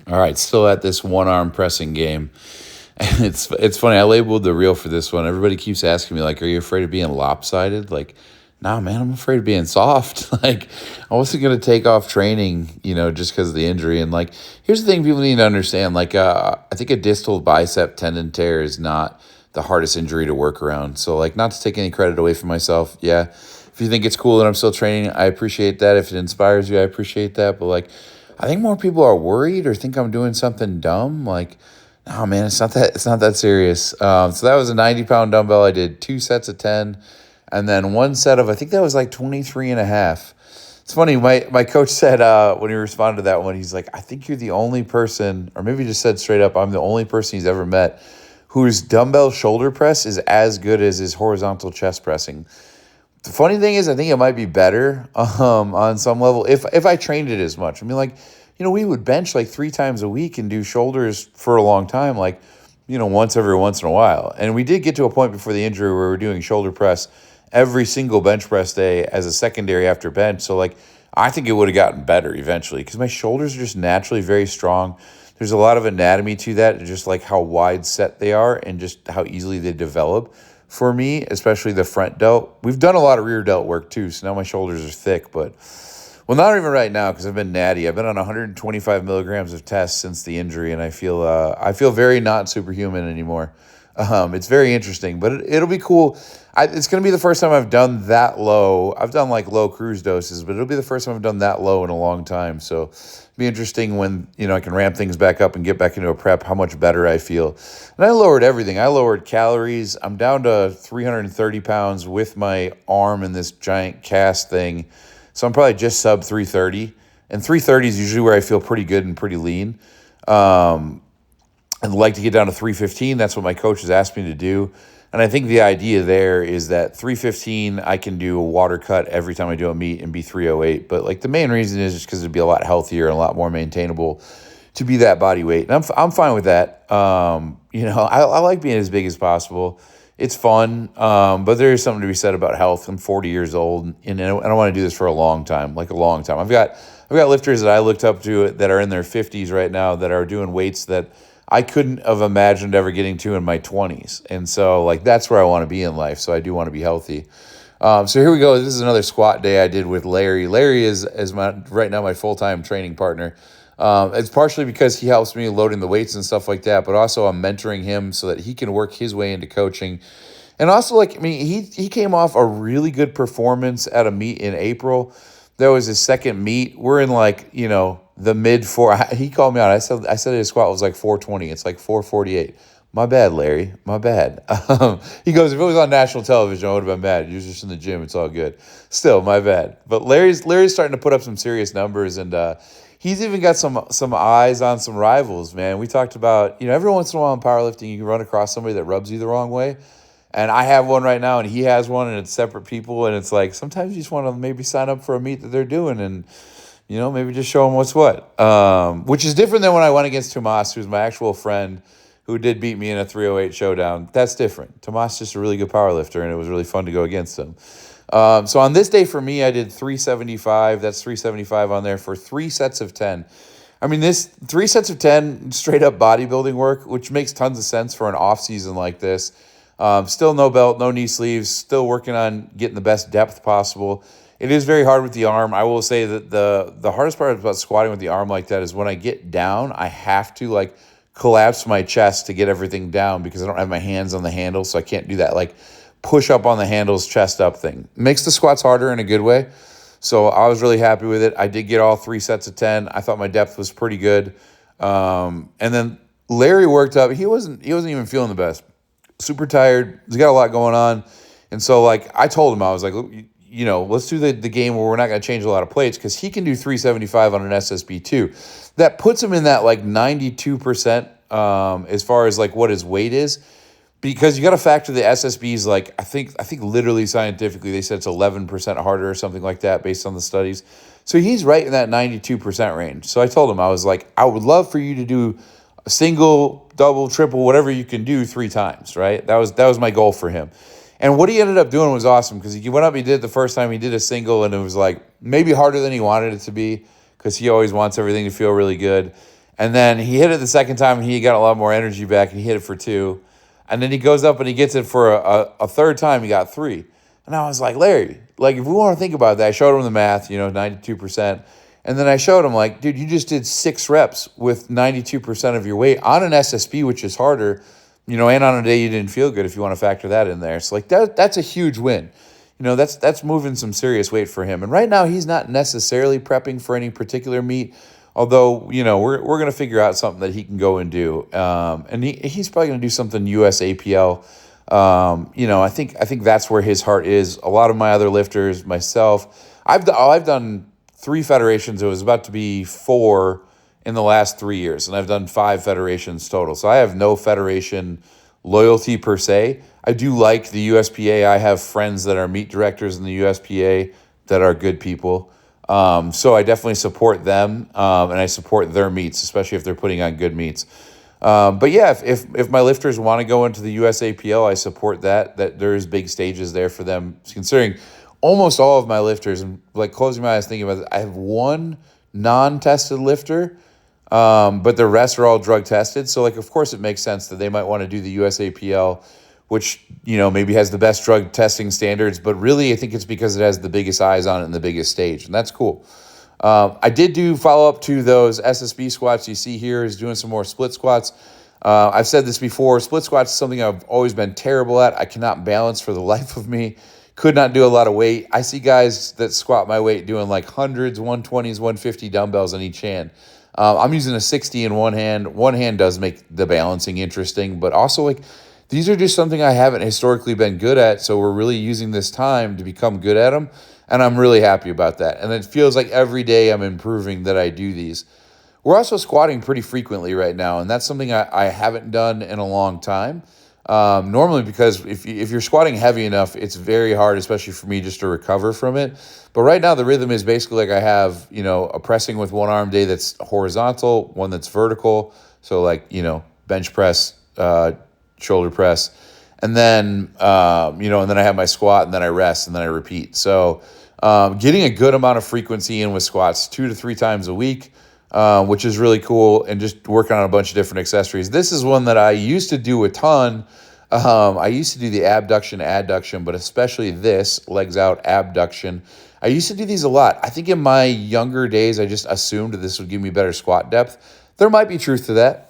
All right, still at this one arm pressing game. And it's funny. I labeled the reel for this one. Everybody keeps asking me like, "Are you afraid of being lopsided?" Like, nah, man, I'm afraid of being soft. Like, I wasn't gonna take off training, just because of the injury. And like, here's the thing: people need to understand. Like, I think a distal bicep tendon tear is not the hardest injury to work around. So, like, not to take any credit away from myself. Yeah, if you think it's cool that I'm still training, I appreciate that. If it inspires you, I appreciate that. But like, I think more people are worried or think I'm doing something dumb. Like, no, man, it's not that serious. So that was a 90-pound dumbbell. I did 2 sets of 10, and then one set of, I think that was like 23 and a half. It's funny. My coach said when he responded to that one, he's like, I think you're the only person, or maybe he just said straight up, I'm the only person he's ever met whose dumbbell shoulder press is as good as his horizontal chest pressing. The funny thing is, I think it might be better on some level if I trained it as much. I mean, like, we would bench like 3 times a week and do shoulders for a long time, like, once every once in a while. And we did get to a point before the injury where we were doing shoulder press every single bench press day as a secondary after bench. So, like, I think it would have gotten better eventually because my shoulders are just naturally very strong. There's a lot of anatomy to that, just like how wide set they are and just how easily they develop for me, especially the front delt. We've done a lot of rear delt work too, so now my shoulders are thick, but well, not even right now because I've been natty. I've been on 125 milligrams of tests since the injury, and I feel very not superhuman anymore. It's very interesting, but it'll be cool. It's going to be the first time I've done that low. I've done like low cruise doses, but it'll be the first time I've done that low in a long time. So it'll be interesting when I can ramp things back up and get back into a prep, how much better I feel. And I lowered everything. I lowered calories. I'm down to 330 pounds with my arm in this giant cast thing. So I'm probably just sub 330. And 330 is usually where I feel pretty good and pretty lean. I'd like to get down to 315. That's what my coach has asked me to do. And I think the idea there is that 315, I can do a water cut every time I do a meet and be 308. But like the main reason is just because it'd be a lot healthier and a lot more maintainable to be that body weight. And I'm fine with that. I like being as big as possible. It's fun, but there is something to be said about health. I'm 40 years old, and I want to do this for a long time, like a long time. I've got lifters that I looked up to that are in their 50s right now that are doing weights that I couldn't have imagined ever getting to in my 20s. And so, like, that's where I want to be in life. So I do want to be healthy. So here we go. This is another squat day I did with Larry. Larry is right now my full-time training partner. It's partially because he helps me loading the weights and stuff like that, but also I'm mentoring him so that he can work his way into coaching. And also, like, I mean, he came off a really good performance at a meet in April. That was his second meet. We're in like, the mid four. He called me out. I said his squat was like 420. It's like 448. My bad, Larry. My bad. He goes, if it was on national television, I would have been mad. He was just in the gym. It's all good. Still, my bad. But Larry's starting to put up some serious numbers, and he's even got some eyes on some rivals, man. We talked about, every once in a while in powerlifting, you can run across somebody that rubs you the wrong way. And I have one right now, and he has one, and it's separate people. And it's like, sometimes you just want to maybe sign up for a meet that they're doing and, maybe just show them what's what. Which is different than when I went against Tomas, who's my actual friend, who did beat me in a 308 showdown. That's different. Tomas is just a really good power lifter, and it was really fun to go against him. So on this day for me, I did 375. That's 375 on there for 3 sets of 10. I mean, this 3 sets of 10 straight up bodybuilding work, which makes tons of sense for an off season like this. Still no belt, no knee sleeves, still working on getting the best depth possible. It is very hard with the arm. I will say that the hardest part about squatting with the arm like that is when I get down, I have to like collapse my chest to get everything down because I don't have my hands on the handle, so I can't do that like push up on the handles, chest up thing. Makes the squats harder in a good way. So I was really happy with it. I did get all 3 sets of 10. I thought my depth was pretty good. And then Larry worked up. He wasn't even feeling the best. Super tired. He's got a lot going on. And so like I told him, I was like, look, let's do the game where we're not going to change a lot of plates because he can do 375 on an SSB too. That puts him in that like 92% as far as like what his weight is. Because you got to factor the SSBs, like I think literally scientifically they said it's 11% harder or something like that based on the studies. So he's right in that 92% range. So I told him, I was like, I would love for you to do a single, double, triple, whatever you can do 3 times, right? That was my goal for him. And what he ended up doing was awesome because he went up, he did it the first time, he did a single, and it was like maybe harder than he wanted it to be because he always wants everything to feel really good. And then he hit it the second time, and he got a lot more energy back, and he hit it for 2. And then he goes up and he gets it for a third time. He got 3. And I was like, Larry, like, if we want to think about that, I showed him the math, 92%. And then I showed him, like, dude, you just did 6 reps with 92% of your weight on an SSP, which is harder, and on a day you didn't feel good, if you want to factor that in there. So, like, that's a huge win. That's moving some serious weight for him. And right now, he's not necessarily prepping for any particular meet, although, we're going to figure out something that he can go and do. And he's probably going to do something USAPL. I think that's where his heart is. A lot of my other lifters, myself, I've done 3 federations. It was about to be 4 in the last 3 years, and I've done 5 federations total. So I have no federation loyalty per se. I do like the USPA. I have friends that are meet directors in the USPA that are good people. So I definitely support them, and I support their meets, especially if they're putting on good meets. But yeah, if my lifters want to go into the USAPL, I support that there's big stages there for them, considering almost all of my lifters, and like closing my eyes thinking about it, I have one non-tested lifter, but the rest are all drug tested. So like, of course it makes sense that they might want to do the USAPL, which, maybe has the best drug testing standards, but really I think it's because it has the biggest eyes on it and the biggest stage, and that's cool. I did do follow-up to those SSB squats. You see here is doing some more split squats. I've said this before, split squats is something I've always been terrible at. I cannot balance for the life of me. Could not do a lot of weight. I see guys that squat my weight doing like hundreds, 120s, 150 dumbbells on each hand. I'm using a 60 in one hand. One hand does make the balancing interesting, but also like these are just something I haven't historically been good at, so we're really using this time to become good at them, and I'm really happy about that. And it feels like every day I'm improving that I do these. We're also squatting pretty frequently right now, and that's something I haven't done in a long time. Normally, because if you're squatting heavy enough, it's very hard, especially for me, just to recover from it. But right now, the rhythm is basically like I have, a pressing with one arm day that's horizontal, one that's vertical. So like, bench press, shoulder press, and then, and then I have my squat, and then I rest, and then I repeat. So getting a good amount of frequency in with squats 2 to 3 times a week, which is really cool, and just working on a bunch of different accessories. This is one that I used to do a ton. I used to do the abduction, adduction, but especially this, legs out, abduction. I used to do these a lot. I think in my younger days, I just assumed that this would give me better squat depth. There might be truth to that.